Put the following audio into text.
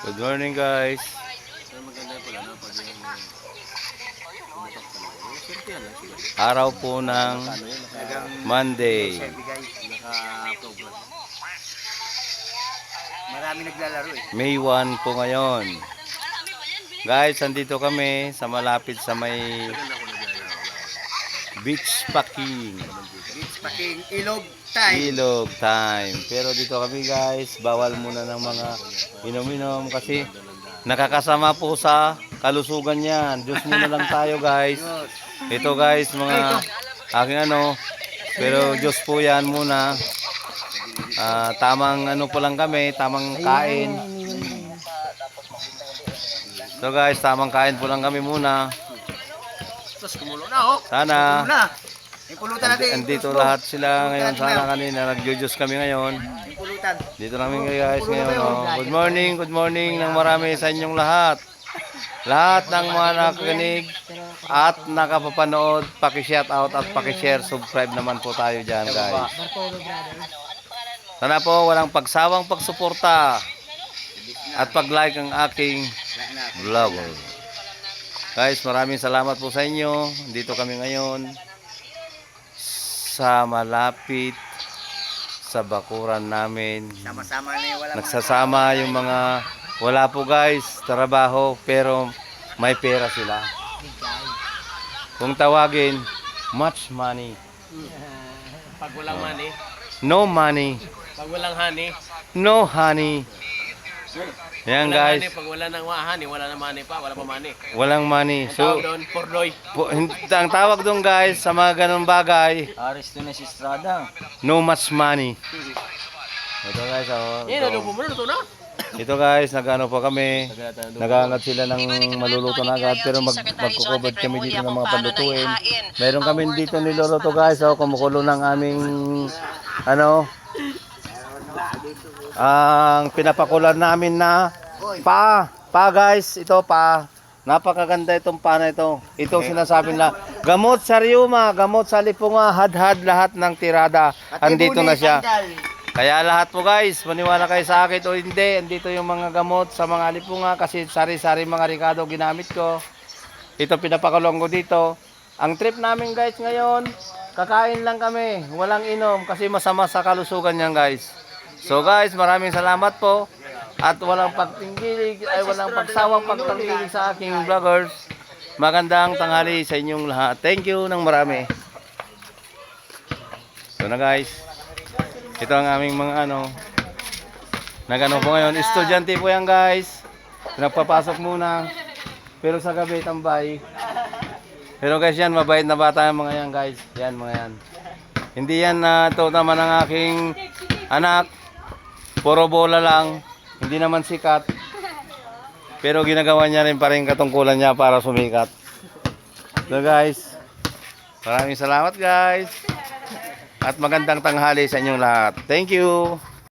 Good morning guys. Araw po ng Monday. Marami naglalaro eh. May 1 po ngayon. Guys, andito kami sa malapit sa may beach packing. Beach packing, ilog time. Ilog time. Pero dito kami guys, bawal muna ng mga inom-inom kasi nakakasama po sa kalusugan yan. Diyos muna lang tayo guys. Ito guys, mga aking pero Diyos po yan muna. Tamang po lang kami, tamang kain. So guys, tamang kain po lang kami muna. Tapos kumulo na oh. Sana. Pulutan natin. Andito lahat sila ngayon. Sana kanina nag-jujus kami ngayon. Pulutan. Dito namin guys ngayon. Oh. Good morning ng marami sa inyong lahat. Lahat ng mga nakikinig at nakapapanood, paki-shout out at paki-share, subscribe naman po tayo dyan guys. Sana po walang pagsawang pagsuporta at pag-like ang aking vlog. Guys, maraming salamat po sa inyo. Dito kami ngayon sa malapit sa bakuran namin. Sama-sama na yung wala. Nagsasama yung mga wala po guys, trabaho pero may pera sila. Kung tawagin, much money. Pag walang money, No money. pag walang honey, No honey. Yan guys, pag wala nang honey, wala nang money pa, wala pa money. walang money. So, Doon, pordoy. ang tawag doon guys sa mga ganun bagay, Aris doon na si Estrada. no much money. Ito guys, Adobo mo na ito na. ito guys, nag-ano po kami, nag-aangat sila ng maluluto na agad, pero magkukubad kami dito ng mga panlutuin. Meron kami dito niluluto guys, kumukulo ng aming, ang pinapakulan namin na pa guys, ito pa. Napakaganda itong pa na ito. Ito sinasabi na, gamot sa rheuma, gamot sa lipunga, hadhad lahat ng tirada. Andito na siya. Kaya lahat po guys, maniwala kayo sa akin o hindi, andito yung mga gamot sa mga lipunga kasi sari-sari mga Ricardo ginamit ko. Ito pinapakulong ko dito. Ang trip namin guys ngayon, kakain lang kami, walang inom kasi masama sa kalusugan yan guys. So guys, maraming salamat po at walang pagtinggilig, walang pagsawang pagtanggilig sa aking vloggers. Magandang tanghali sa inyong lahat. Thank you ng marami. So na guys. Ito ang aming mga nagano po ngayon. Estudyante po yan guys. Nagpapasok muna. Pero sa gabi tambay. Pero guys yan, mabait na bata yung mga yan guys. Yan mga yan. Hindi yan ito naman ang aking anak. Puro bola lang. Hindi naman sikat. Pero ginagawa niya rin pa rin katungkulan niya para sumikat. So guys. Maraming salamat guys. At magandang tanghali sa inyong lahat. Thank you.